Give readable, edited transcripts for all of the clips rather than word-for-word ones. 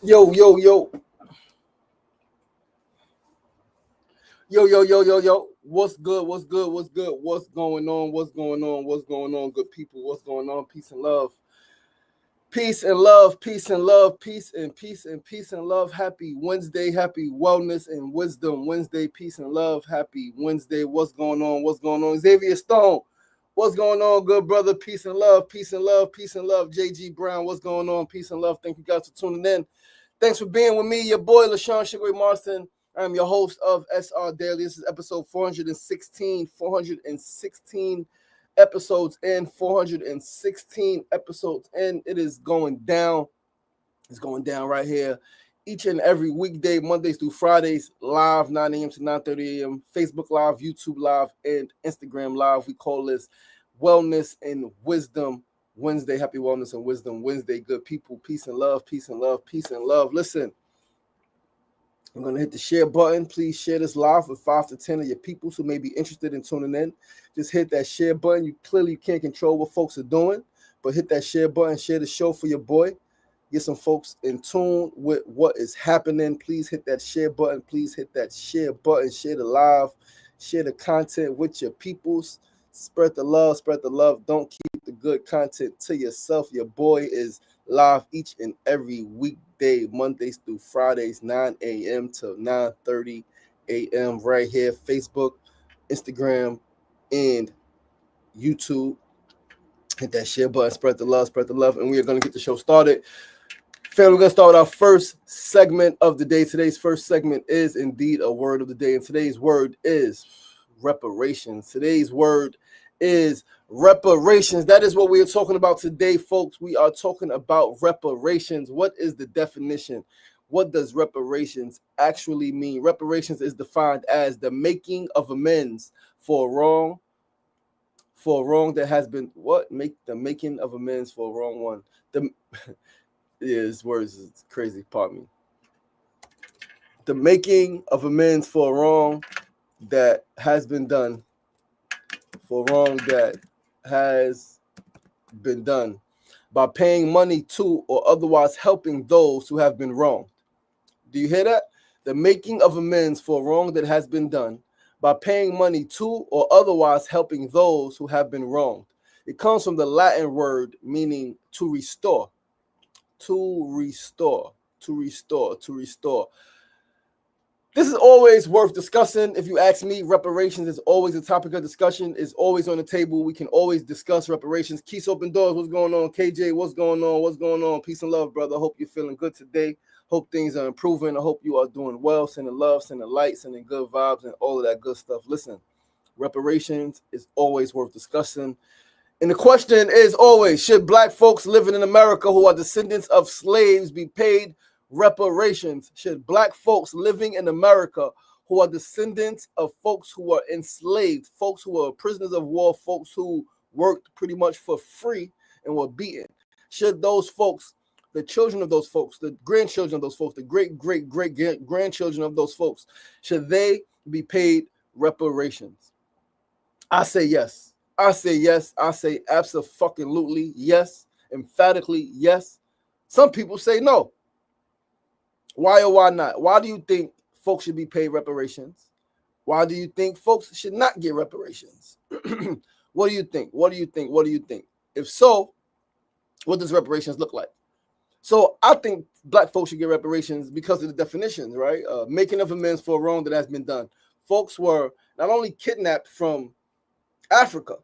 Yo, yo, yo. Yo, yo, yo, yo, yo. What's good? What's good? What's good? What's going on? What's going on? What's going on, good people? What's going on? Peace and love. Peace and love, peace and love, peace and peace and peace and love. Happy Wednesday, happy wellness and wisdom Wednesday, peace and love. Happy Wednesday. What's going on? What's going on? Xavier Stone. What's going on, good brother? Peace and love, peace and love, peace and love. JG Brown, what's going on? Peace and love. Thank you guys for tuning in. Thanks for being with me, your boy LaShawn Sugarway Marston. I am your host of SRDaily. This is episode 416. 416 episodes in. 416 episodes in. It is going down. It's going down right here. Each and every weekday, Mondays through Fridays, live 9 a.m. to 9:30 a.m. Facebook Live, YouTube Live, and Instagram Live. We call this Wellness and Wisdom Wednesday. Happy Wellness and Wisdom Wednesday, good people. Peace and love, peace and love, peace and love. Listen, I'm going to hit the share button. Please share this live with 5 to 10 of your people who may be interested in tuning in. Just hit that share button. You clearly can't control what folks are doing, but hit that share button. Share the show for your boy. Get some folks in tune with what is happening. Please hit that share button. Please hit that share button. Share the live. Share the content with your peoples. Spread the love. Spread the love. Don't keep the good content to yourself. Your boy is live each and every weekday, Mondays through Fridays, 9 a.m. to 9:30 a.m. right here. Facebook, Instagram, and YouTube. Hit that share button. Spread the love. Spread the love. And we are going to get the show started. Family, we're going to start with our first segment of the day. Today's first segment is indeed a word of the day, and today's word is reparations. Today's word is reparations. That is what we are talking about today, folks. We are talking about reparations. What is the definition? What does reparations actually mean? Reparations is defined as the making of amends for wrong that has been the making of amends for a wrong one. His words is crazy, pardon me. The making of amends for a wrong that has been done. For wrong that has been done. By paying money to or otherwise helping those who have been wronged. Do you hear that? The making of amends for wrong that has been done. By paying money to or otherwise helping those who have been wronged. It comes from the Latin word meaning to restore. To restore. To restore. To restore. This is always worth discussing. If you ask me, reparations is always a topic of discussion. It's always on the table. We can always discuss reparations. Keys Open Doors, what's going on? KJ, what's going on? What's going on? Peace and love, brother. Hope you're feeling good today. Hope things are improving. I hope you are doing well, sending love, sending light, sending good vibes, and all of that good stuff. Listen, reparations is always worth discussing. And the question is always, should black folks living in America who are descendants of slaves be paid reparations? Should black folks living in America who are descendants of folks who are enslaved, folks who are prisoners of war, folks who worked pretty much for free and were beaten, should those folks, the children of those folks, the grandchildren of those folks, the great-great-great-grandchildren of those folks, should they be paid reparations? I say yes. I say yes. I say abso-fucking-lutely yes. Emphatically yes. Some people say no. Why or why not? Why do you think folks should be paid reparations? Why do you think folks should not get reparations? What do you think? What do you think? What do you think? If so, what does reparations look like? So I think black folks should get reparations because of the definitions, right? Making of amends for a wrong that has been done. Folks were not only kidnapped from Africa,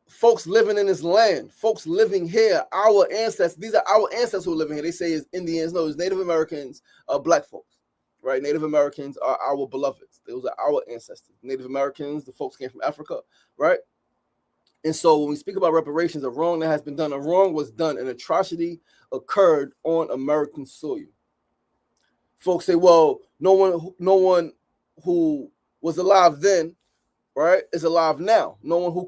folks living in this land, folks living here, our ancestors, these are our ancestors who are living here. They say it's Indians, no, it's Native Americans, black folks, right? Native Americans are our beloveds. Those are our ancestors. Native Americans, the folks came from Africa, right? And so when we speak about reparations, a wrong that has been done, a wrong was done, an atrocity occurred on American soil. Folks say, well, no one who was alive then, right, is alive now. No one who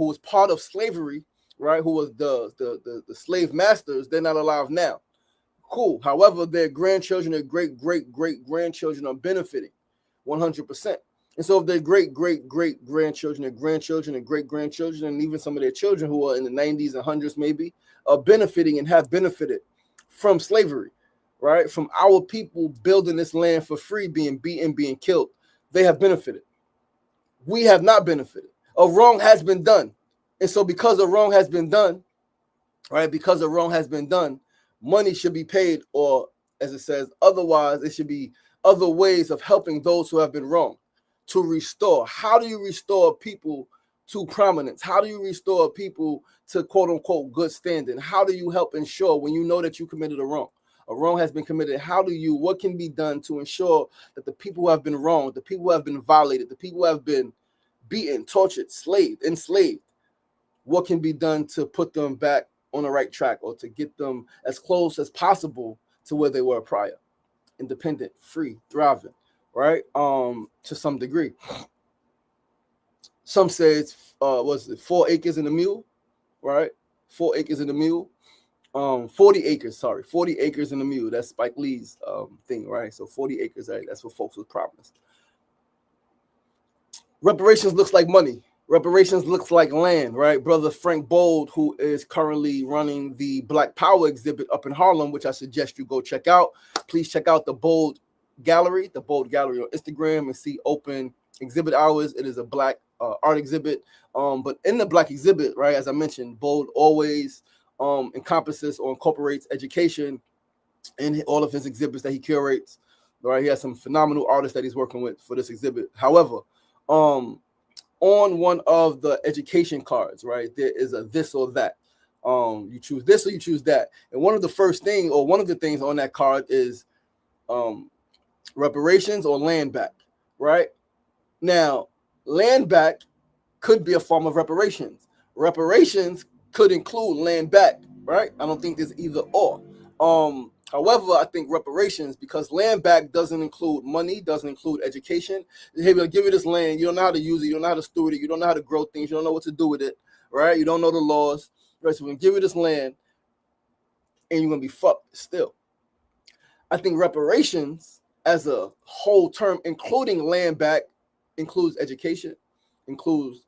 was part of slavery, right, who was the slave masters, they're not alive now. Cool. However, their grandchildren, their great-great-great-grandchildren are benefiting 100%. And so if their great-great-great-grandchildren, their grandchildren, and great-grandchildren, and even some of their children who are in the 90s and 100s maybe, are benefiting and have benefited from slavery, right? From our people building this land for free, being beaten, being killed. They have benefited. We have not benefited. A wrong has been done. And so because a wrong has been done, right? Because a wrong has been done, money should be paid, or as it says, otherwise it should be other ways of helping those who have been wronged to restore. How do you restore people to prominence? How do you restore people to quote unquote good standing? How do you help ensure when you know that you committed a wrong? A wrong has been committed. What can be done to ensure that the people who have been wronged, the people who have been violated, the people who have been beaten, tortured, enslaved, what can be done to put them back on the right track, or to get them as close as possible to where they were prior? Independent, free, thriving, right? To some degree. Some say it's 4 acres and a mule, right? 4 acres and a mule. 40 acres, 40 acres and a mule. That's Spike Lee's thing, right? So 40 acres, right? That's what folks was promised. Reparations looks like money. Reparations looks like land, right? Brother Frank Bold, who is currently running the Black Power exhibit up in Harlem, which I suggest you go check out. Please check out the Bold Gallery on Instagram, and see open exhibit hours. It is a Black art exhibit. But in the Black exhibit, right, as I mentioned, Bold always encompasses or incorporates education in all of his exhibits that he curates. Right, he has some phenomenal artists that he's working with for this exhibit. However, on one of the education cards, right, there is a this or that. You choose this or you choose that. And one of the things on that card is reparations or land back, right? Now, land back could be a form of reparations. Reparations could include land back, right? I don't think there's either or. However, I think reparations, because land back doesn't include money, doesn't include education. Hey, we'll give you this land. You don't know how to use it. You don't know how to steward it. You don't know how to grow things. You don't know what to do with it, right? You don't know the laws, right? So we're going to give you this land, and you're going to be fucked still. I think reparations as a whole term, including land back, includes education, includes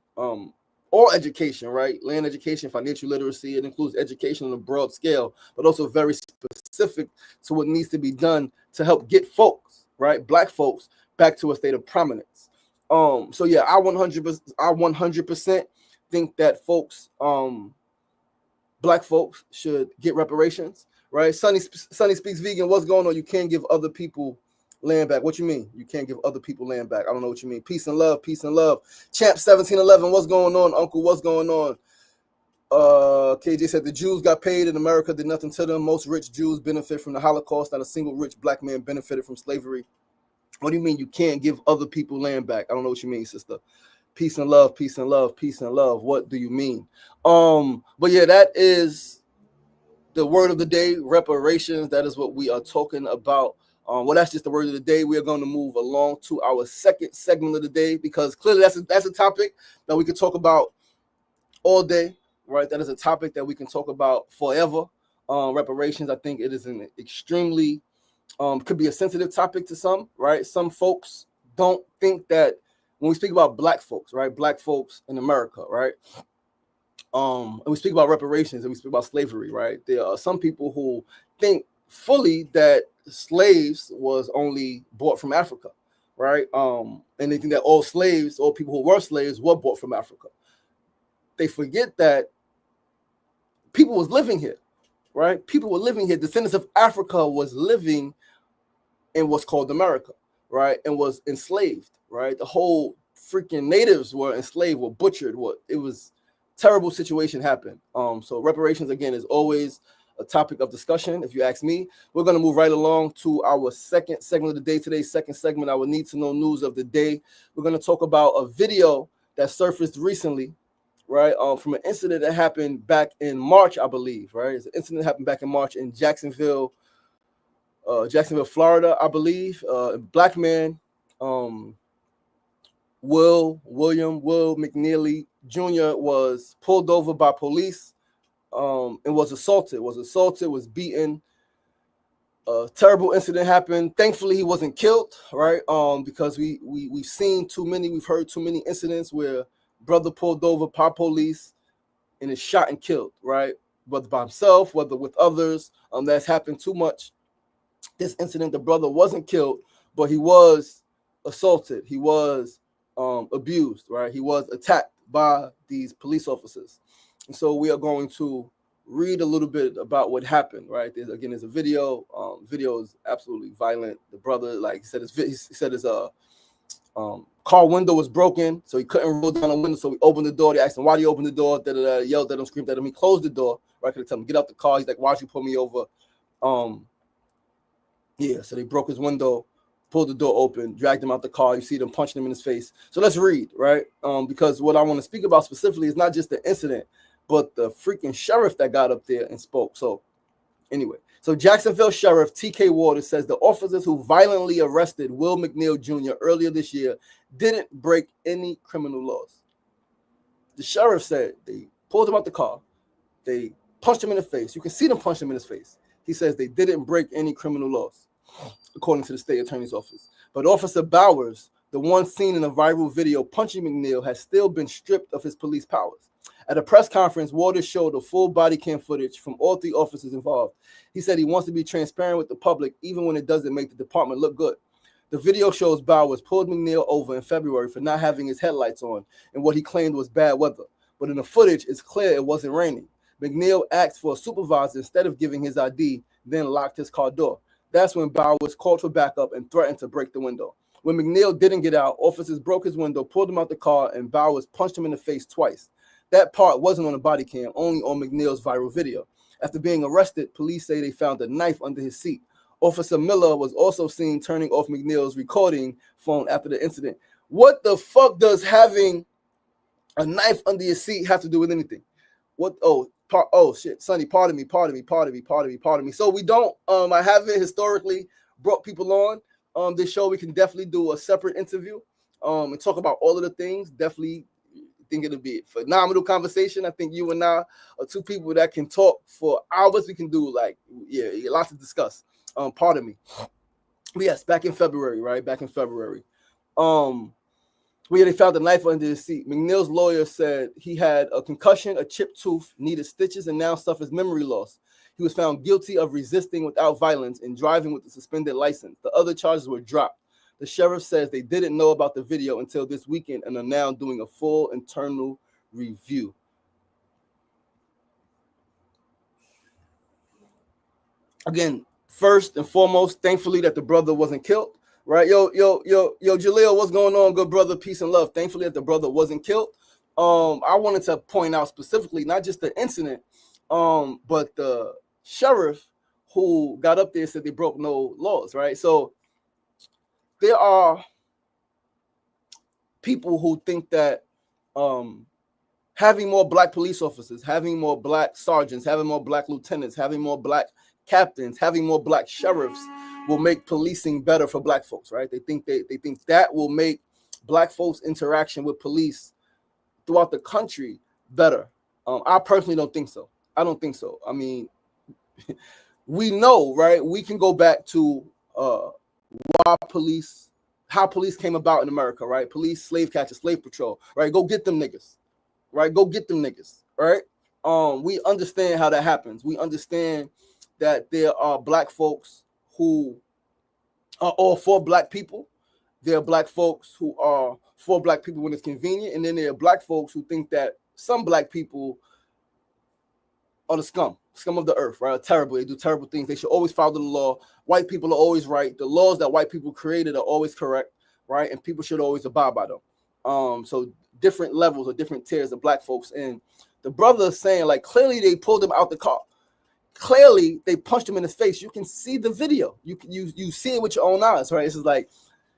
all education, right? Land education, financial literacy. It includes education on a broad scale, but also very specific to what needs to be done to help get folks, right, Black folks, back to a state of prominence. So yeah, I 100% think that folks, Black folks, should get reparations, right? Sonny Speaks Vegan. What's going on? You can't give other people land back. What you mean? You can't give other people land back? I don't know what you mean. Peace and love. Peace and love. Champ 1711. What's going on, Uncle? What's going on? KJ said the Jews got paid and America did nothing to them. Most rich Jews benefit from the Holocaust. Not a single rich Black man benefited from slavery. What do you mean you can't give other people land back? I don't know what you mean, sister. Peace and love. Peace and love. Peace and love. What do you mean? But yeah, that is the word of the day. Reparations. That is what we are talking about. Well, that's just the word of the day. We are going to move along to our second segment of the day, because clearly that's a topic that we could talk about all day, right? That is a topic that we can talk about forever. Reparations, I think it is an extremely, could be a sensitive topic to some, right? Some folks don't think that when we speak about Black folks, right? Black folks in America, right? And we speak about reparations and we speak about slavery, right? There are some people who think fully that slaves was only bought from Africa, right? And they think that all people who were slaves were bought from Africa. They forget that people was living here, right? People were living here. Descendants of Africa was living in what's called America, right? And was enslaved, right? The whole freaking natives were enslaved, were butchered. It was terrible situation happened. So reparations, again, is always a topic of discussion. If you ask me, we're going to move right along to our second segment of the day. Today's second segment, our need to know news of the day. We're going to talk about a video that surfaced recently, right? From an incident that happened back in March, I believe, right? It's an incident that happened back in March in Jacksonville, Florida, I believe. A Black man, Will McNeely Jr. was pulled over by police and was assaulted, was beaten. A terrible incident happened. Thankfully, he wasn't killed, right? Because we've seen too many, we've heard too many incidents where brother pulled over by police and is shot and killed, right? whether by himself, whether with others. That's happened too much. This incident, the brother wasn't killed, but he was assaulted. He was abused, right? He was attacked by these police officers. And so we are going to read a little bit about what happened, right? There's a video. Video is absolutely violent. The brother, like he said his car window was broken, so he couldn't roll down the window. So we opened the door. They asked him, why do you open the door? Yelled at him, screamed at him. He closed the door. Right? Could tell him, get out the car. He's like, why'd you pull me over? Yeah, so they broke his window, pulled the door open, dragged him out the car. You see them punching him in his face. So let's read, right? Because what I want to speak about specifically is not just the incident, but the freaking sheriff that got up there and spoke. So anyway, so Jacksonville Sheriff T.K. Waters says the officers who violently arrested Will McNeil Jr. earlier this year didn't break any criminal laws. The sheriff said they pulled him out the car. They punched him in the face. You can see them punch him in his face. He says they didn't break any criminal laws, according to the state attorney's office. But Officer Bowers, the one seen in a viral video punching McNeil, has still been stripped of his police powers. At a press conference, Waters showed a full body cam footage from all three officers involved. He said he wants to be transparent with the public, even when it doesn't make the department look good. The video shows Bowers pulled McNeil over in February for not having his headlights on and what he claimed was bad weather. But in the footage, it's clear it wasn't raining. McNeil asked for a supervisor instead of giving his ID, then locked his car door. That's when Bowers called for backup and threatened to break the window. When McNeil didn't get out, officers broke his window, pulled him out the car, and Bowers punched him in the face twice. That part wasn't on the body cam, only on McNeil's viral video. After being arrested, police say they found a knife under his seat. Officer Miller was also seen turning off McNeil's recording phone after the incident. What the fuck does having a knife under your seat have to do with anything? What? Oh shit, Sonny, pardon me. So we don't, I haven't historically brought people on this show. We can definitely do a separate interview and talk about all of the things. Definitely think it'll be a phenomenal conversation. I think you and I are two people that can talk for hours. We can do lots to discuss. Pardon me. But yes, back in February, right? They found a knife under his seat. McNeil's lawyer said he had a concussion, a chipped tooth, needed stitches, and now suffers memory loss. He was found guilty of resisting without violence and driving with a suspended license. The other charges were dropped. The sheriff says they didn't know about the video until this weekend and are now doing a full internal review. Again, first and foremost, thankfully that the brother wasn't killed. Right, yo, Jaleel, what's going on, good brother? Peace and love. Thankfully that the brother wasn't killed. I wanted to point out specifically not just the incident, but the sheriff who got up there said they broke no laws. Right, so there are people who think that having more black police officers, having more black sergeants, having more black lieutenants, having more black captains, having more black sheriffs will make policing better for black folks, right? They think that will make black folks' interaction with police throughout the country better. I personally don't think so. I don't think so. I mean, we know, right? We can go back to how police came about in America, right? Police, slave catchers, slave patrol, right? Go get them niggas, right? Right? We understand how that happens. We understand that there are black folks who are all for black people. There are black folks who are for black people when it's convenient. And then there are black folks who think that some black people are the scum of the earth, right? Terrible. They do terrible things. They should always follow the law. White people are always right. The laws that white people created are always correct, right? And people should always abide by them. So different levels or different tiers of black folks. And the brother is saying, like, clearly they pulled him out the car. Clearly, they punched him in his face. You can see the video. You see it with your own eyes, right? It's just like,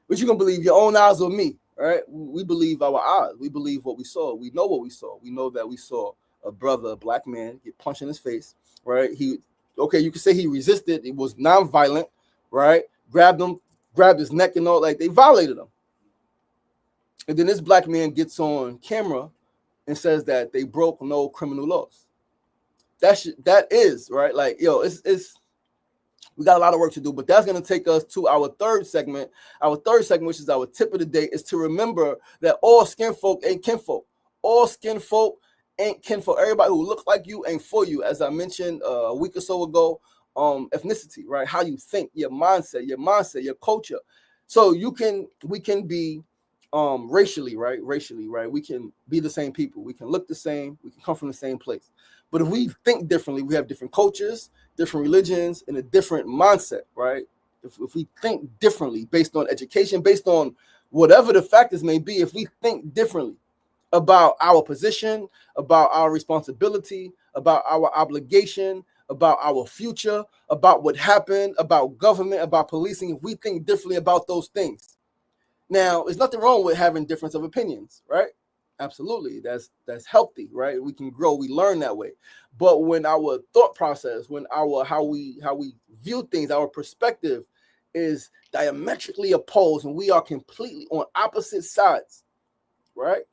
but you can believe your own eyes or me, right? We believe our eyes. We believe what we saw. We know what we saw. We know that we saw a brother, a black man, get punched in his face, right? You can say he resisted. It was nonviolent, right? Grabbed his neck and all, like they violated him. And then this black man gets on camera and says that they broke no criminal laws. That is right. Like, yo, it's we got a lot of work to do, but that's going to take us to our third segment. Our third segment, which is our tip of the day, is to remember that all skin folk ain't kinfolk. All skin folk ain't kin for everybody who look like you ain't for you. As I mentioned a week or so ago, ethnicity, right? How you think, your mindset, your culture. So we can be racially, right? We can be the same people. We can look the same. We can come from the same place. But if we think differently, we have different cultures, different religions, and a different mindset, right? If we think differently based on education, based on whatever the factors may be, if we think differently about our position, about our responsibility, about our obligation, about our future, about what happened, about government, about policing, if we think differently about those things. Now, there's nothing wrong with having difference of opinions, right? Absolutely. That's healthy, right? We can grow, we learn that way. But when our thought process, when our how we view things, our perspective is diametrically opposed and we are completely on opposite sides, right?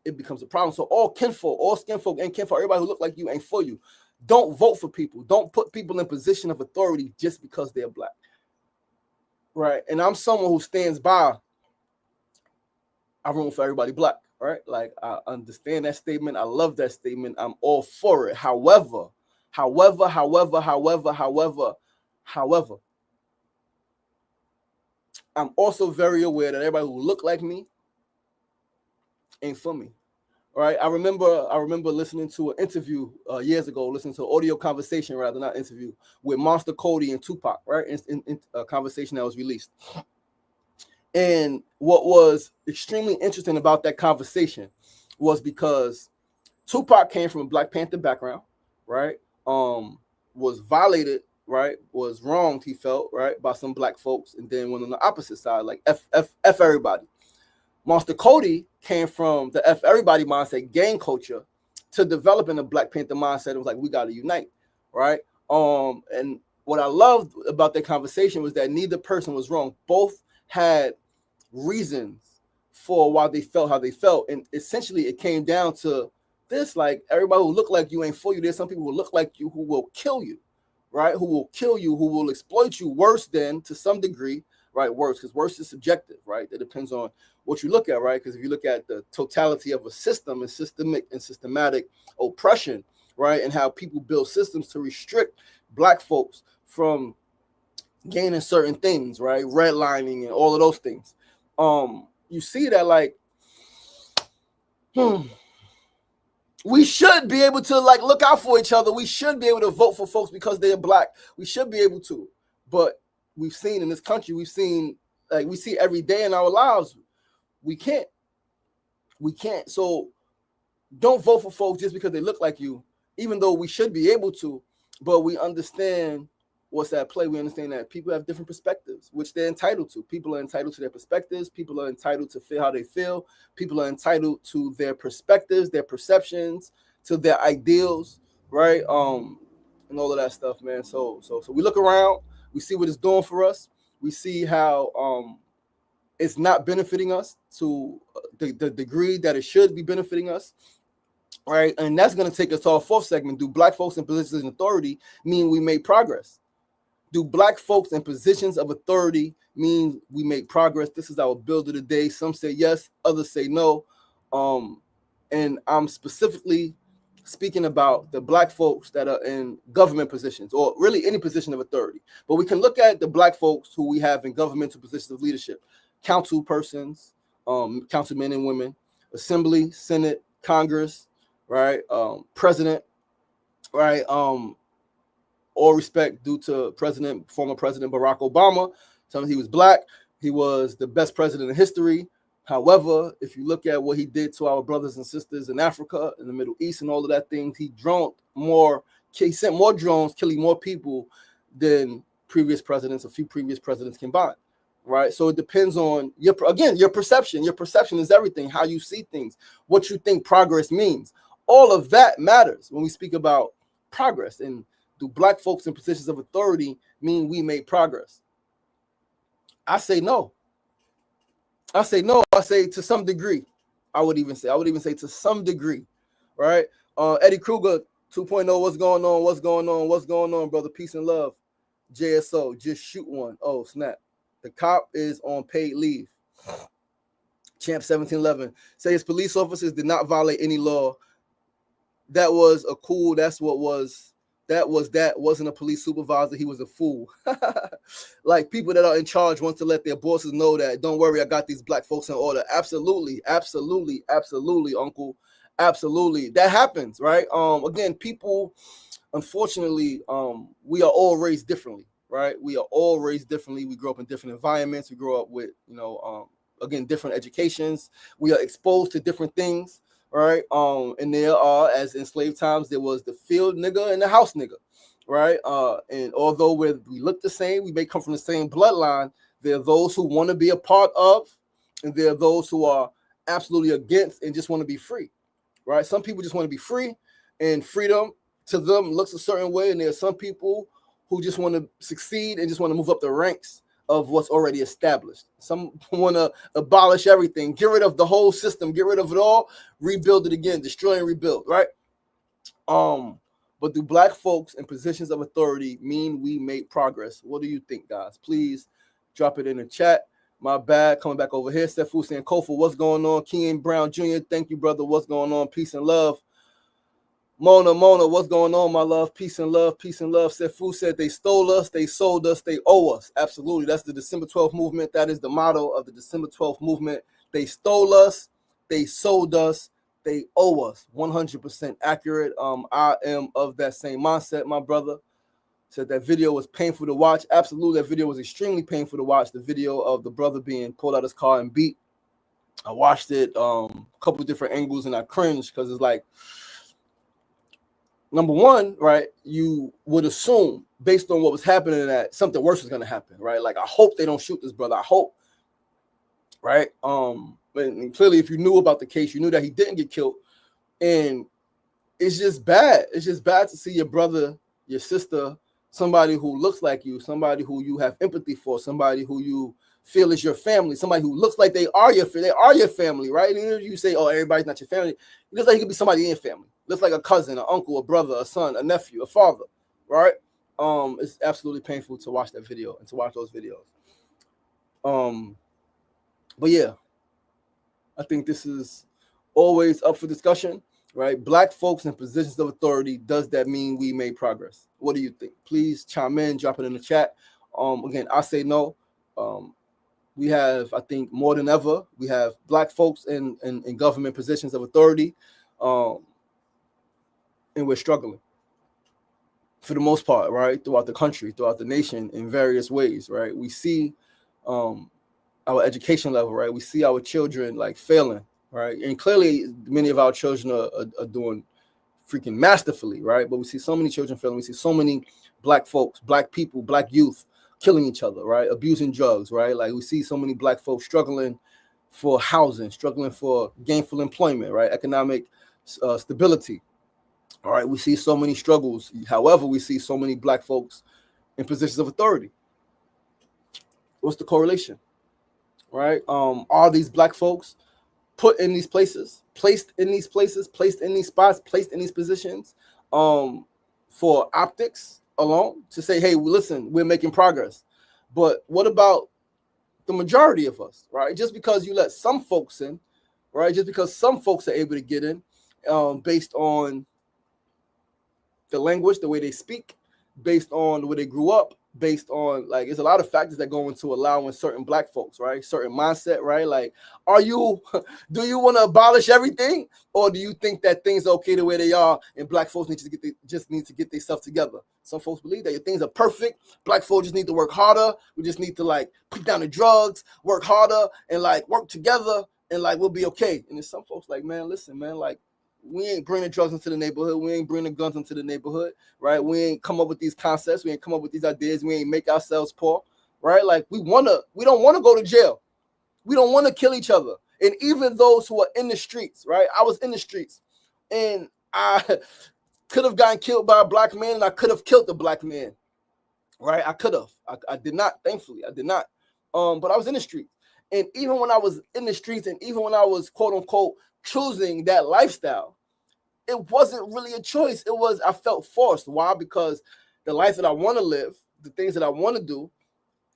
It becomes a problem. So all kinfolk, all skinfolk, and kinfolk, everybody who look like you ain't for you. Don't vote for people. Don't put people in position of authority just because they're black. Right. And I'm someone who stands by I room for everybody black. Right. Like I understand that statement. I love that statement. I'm all for it. However, I'm also very aware that everybody who look like me ain't for me. All right. I remember listening to an interview years ago, listening to an audio conversation, rather not interview, with Monster Cody and Tupac, right? In a conversation that was released. And what was extremely interesting about that conversation was because Tupac came from a Black Panther background, right? Was violated, right? Was wronged, he felt, right, by some black folks, and then went on the opposite side, like F everybody. Monster Cody came from the F everybody mindset, gang culture, to developing a Black Panther mindset. It was like, we got to unite, right? And what I loved about that conversation was that neither person was wrong. Both had reasons for why they felt how they felt. And essentially it came down to this, like, everybody who look like you ain't for you. There's some people who look like you who will kill you, right? Who will kill you, who will exploit you worse than, to some degree, right? Worse, because worse is subjective, right? That depends on what you look at, right? Because if you look at the totality of a system and systematic oppression, right? And how people build systems to restrict black folks from gaining certain things, right? Redlining and all of those things. You see that, like, we should be able to, like, look out for each other. We should be able to vote for folks because they're black. We should be able to. But we've seen in this country, we see every day in our lives, we can't. So don't vote for folks just because they look like you, even though we should be able to. But we understand what's at play. We understand that people have different perspectives, which they're entitled to. People are entitled to their perspectives. People are entitled to feel how they feel. People are entitled to their perspectives, their perceptions, to their ideals, right? And all of that stuff, man. So we look around, we see what it's doing for us. We see how it's not benefiting us to the degree that it should be benefiting us. Right. And that's going to take us to our fourth segment. Do black folks in positions of authority mean we made progress? Do black folks in positions of authority mean we make progress? This is our build of the day. Some say yes, others say no. And I'm specifically speaking about the black folks that are in government positions, or really any position of authority. But we can look at the black folks who we have in governmental positions of leadership: council persons, councilmen and women, assembly, Senate, Congress, right? President, right? All respect due to former President Barack Obama. Telling he was black. He was the best president in history. However, if you look at what he did to our brothers and sisters in Africa, in the Middle East, and all of that things, he sent more drones, killing more people than a few previous presidents combined. Right. So it depends on your perception. Your perception is everything, how you see things, what you think progress means. All of that matters when we speak about progress. And do black folks in positions of authority mean we made progress? I say no. I say to some degree. I would even say to some degree. Right. Eddie Kruger 2.0. What's going on, brother? Peace and love. JSO, just shoot one. Oh, snap. The cop is on paid leave. Champ 1711 says police officers did not violate any law. That was a cool. That's what was. That wasn't a police supervisor. He was a fool. Like people that are in charge want to let their bosses know that, don't worry, I got these black folks in order. Absolutely, absolutely, absolutely, uncle. Absolutely. That happens, right? Again, people, unfortunately, we are all raised differently, right? We are all raised differently. We grow up in different environments. We grow up with, again, different educations. We are exposed to different things. Right. And there are, as in slave times, there was the field nigga and the house nigga. Right. And although we look the same, we may come from the same bloodline, there are those who want to be a part of, and there are those who are absolutely against and just want to be free. Right. Some people just want to be free, and freedom to them looks a certain way. And there are some people who just want to succeed and just want to move up the ranks of what's already established. Some want to abolish everything, get rid of the whole system, get rid of it all, rebuild it again, destroy and rebuild, right? But do black folks in positions of authority mean we make progress? What do you think, guys? Please drop it in the chat. My bad, coming back over here. Sefu saying, Kofa, what's going on? Ken Brown Jr., thank you, brother. What's going on? Peace and love. Mona, what's going on, my love? Peace and love, peace and love. Sefu said they stole us, they sold us, they owe us. Absolutely. That's the December 12th movement. That is the motto of the December 12th movement. They stole us, they sold us, they owe us. 100% accurate. I am of that same mindset, my brother. Said that video was painful to watch. Absolutely, that video was extremely painful to watch. The video of the brother being pulled out of his car and beat. I watched it a couple of different angles and I cringed because it's like, number one, right, you would assume based on what was happening that something worse was going to happen, right? Like, I hope they don't shoot this brother. I hope, right? And clearly, if you knew about the case, you knew that he didn't get killed. And it's just bad. It's just bad to see your brother, your sister, somebody who looks like you, somebody who you have empathy for, somebody who you feel is your family, somebody who looks like they are your family, right? And you say, oh, everybody's not your family. It looks like he could be somebody in your family. Looks like a cousin, an uncle, a brother, a son, a nephew, a father, right? It's absolutely painful to watch that video and to watch those videos. But yeah, I think this is always up for discussion, right? Black folks in positions of authority, does that mean we made progress? What do you think? Please chime in, drop it in the chat. Again, I say no. We have, I think, more than ever, we have black folks in government positions of authority. And we're struggling for the most part, right? Throughout the country, throughout the nation in various ways, right? We see our education level, right? We see our children like failing, right? And clearly many of our children are doing freaking masterfully, right? But we see so many children failing. We see so many black folks, black people, black youth killing each other, right? Abusing drugs, right? Like we see so many black folks struggling for housing, struggling for gainful employment, right? Economic stability. All right, we see so many struggles. However, we see so many black folks in positions of authority. What's the correlation? Right? Are these black folks put in these places, placed in these places, placed in these spots, placed in these positions for optics alone to say, hey, listen, we're making progress. But what about the majority of us, right? Just because you let some folks in, right? Just because some folks are able to get in based on the language, the way they speak, based on the way they grew up, based on like there's a lot of factors that go into allowing certain black folks, right? Certain mindset, right? Like, do you want to abolish everything, or do you think that things are okay the way they are and black folks need to get themselves together? Some folks believe that things are perfect. Black folks just need to work harder. We just need to like put down the drugs, work harder, and like work together, and like we'll be okay. And there's some folks like, man, listen, man, like, we ain't bringing drugs into the neighborhood. We ain't bringing guns into the neighborhood, right? We ain't come up with these concepts. We ain't come up with these ideas. We ain't make ourselves poor, right? Like we don't want to go to jail. We don't want to kill each other. And even those who are in the streets, right? I was in the streets and I could have gotten killed by a black man and I could have killed the black man, right? I could have. I did not, thankfully. I did not. But I was in the streets. And even when I was in the streets and even when I was, quote unquote, choosing that lifestyle, it wasn't really a choice. It was, I felt forced. Why? Because the life that I want to live, the things that I want to do,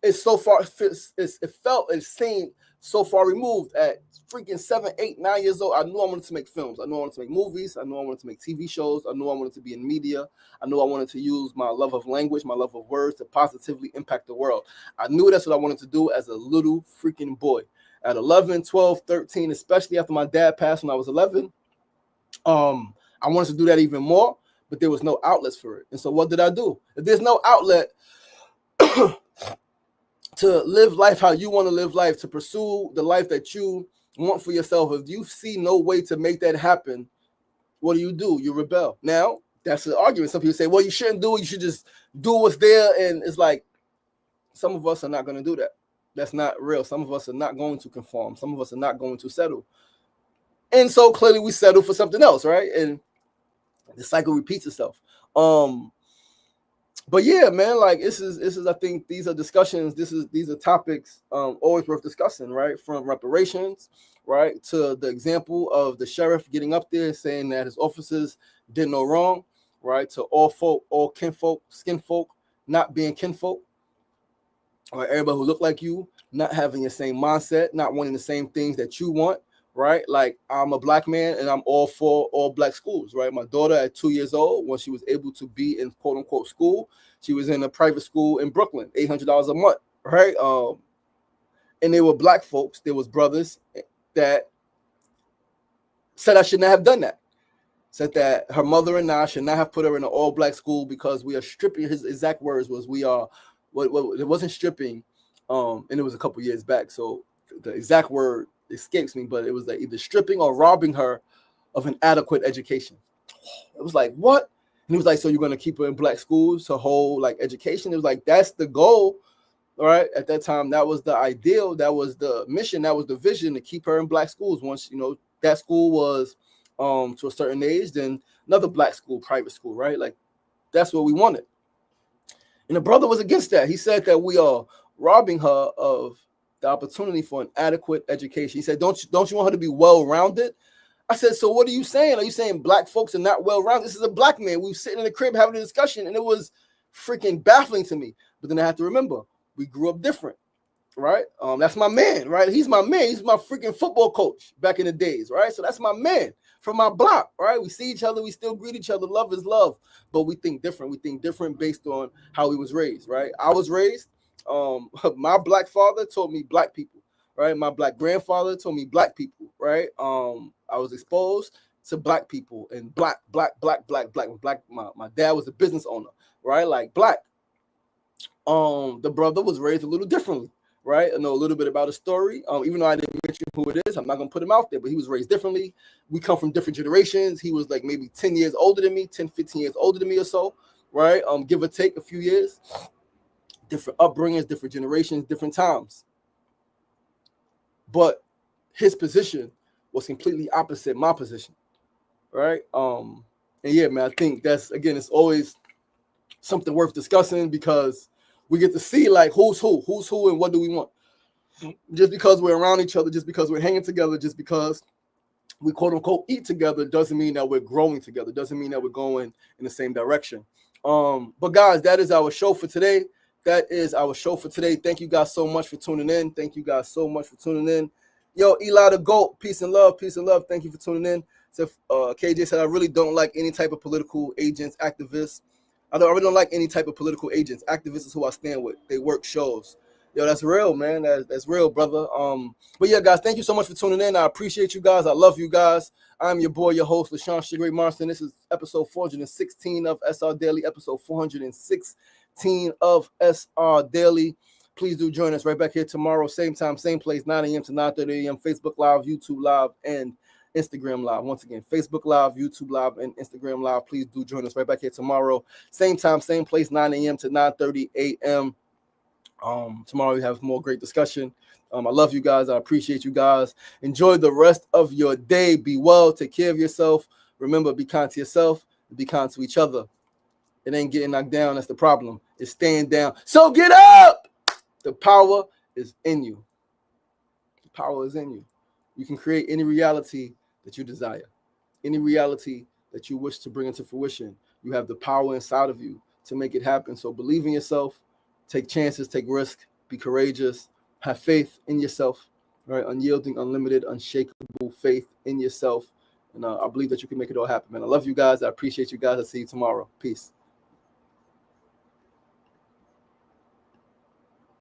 is so far, it seemed so far removed at freaking 7, 8, 9 years old. I knew I wanted to make films. I knew I wanted to make movies. I knew I wanted to make TV shows. I knew I wanted to be in media. I knew I wanted to use my love of language, my love of words to positively impact the world. I knew that's what I wanted to do as a little freaking boy. At 11, 12, 13, especially after my dad passed when I was 11, I wanted to do that even more, but there was no outlets for it. And so what did I do? If there's no outlet to live life how you want to live life, to pursue the life that you want for yourself, if you see no way to make that happen, what do? You rebel. Now, that's an argument. Some people say, well, you shouldn't do it. You should just do what's there. And it's like, some of us are not going to do that. That's not real. Some of us are not going to conform. Some of us are not going to settle. And so clearly we settle for something else, right? And the cycle repeats itself. But yeah, man, like this is I think these are discussions, these are topics always worth discussing, right? From reparations, right, to the example of the sheriff getting up there saying that his officers did no wrong, right, to all folk, all kinfolk, skinfolk not being kinfolk, right? Everybody who look like you not having the same mindset, not wanting the same things that you want, right? Like, I'm a black man and I'm all for all black schools, right? My daughter at 2 years old, when she was able to be in quote unquote school, she was in a private school in Brooklyn, $800 a month, right? And they were black folks. There was brothers that said I should not have done that. Said that her mother and I should not have put her in an all black school because we are stripping. His exact words was, we are, what it wasn't stripping, and it was a couple years back. So the exact word escapes me, but it was like either stripping or robbing her of an adequate education. It was like, what? And he was like, so you're going to keep her in black schools to hold like education? It was like, that's the goal, all right? At that time, that was the ideal, that was the mission, that was the vision, to keep her in black schools. Once, you know, that school was to a certain age, then another black school, private school, right? Like, that's what we wanted. And the brother was against that. He said that we are robbing her of the opportunity for an adequate education. He said, don't you want her to be well-rounded? I said, so what are you saying? Are you saying black folks are not well-rounded? This is a black man. We were sitting in the crib having a discussion, and it was freaking baffling to me. But then I have to remember, we grew up different, right? That's my man, right? He's my man. He's my freaking football coach back in the days, right? So that's my man from my block, right? We see each other. We still greet each other. Love is love. But we think different. We think different based on how we was raised, right? I was raised, my black father taught me black people, right? My black grandfather taught me black people, right? I was exposed to black people and black. My dad was a business owner, right? Like black. The brother was raised a little differently, right? I know a little bit about his story. Even though I didn't mention who it is, I'm not gonna put him out there, but he was raised differently. We come from different generations. He was like maybe 10 years older than me, 10, 15 years older than me or so, right? Give or take a few years. Different upbringings, different generations, different times. But his position was completely opposite my position, right? And yeah, man, I think that's, again, it's always something worth discussing because we get to see like who's who, and what do we want. Just because we're around each other, just because we're hanging together, just because we quote unquote eat together doesn't mean that we're growing together, doesn't mean that we're going in the same direction. But guys, that is our show for today. Thank you guys so much for tuning in. Yo, Eli the GOAT, peace and love. Thank you for tuning in. So KJ said, I really don't like any type of political agents, activists. I really don't like any type of political agents. Activists is who I stand with. They work shows. Yo, that's real, man. That's real, brother. But yeah, guys, thank you so much for tuning in. I appreciate you guys. I love you guys. I'm your boy, your host, LaShawn Sugar Marston. This is episode 416 of SR Daily, episode 416 of SR Daily. Please do join us right back here tomorrow, same time, same place, 9 a.m. to 9:30 a.m. Facebook Live, YouTube Live, and Instagram Live. Once again, Facebook Live, YouTube Live, and Instagram Live. Please do join us right back here tomorrow, same time, same place, 9 a.m. to 9:30 a.m. Tomorrow we have more great discussion. I love you guys. I appreciate you guys. Enjoy the rest of your day. Be well. Take care of yourself. Remember, be kind to yourself. Be kind to each other. It ain't getting knocked down. That's the problem. It's staying down. So get up. The power is in you. The power is in you. You can create any reality that you desire, any reality that you wish to bring into fruition. You have the power inside of you to make it happen. So believe in yourself, take chances, take risks, be courageous, have faith in yourself, right? Unyielding, unlimited, unshakable faith in yourself. And I believe that you can make it all happen, man. I love you guys. I appreciate you guys. I'll see you tomorrow. Peace.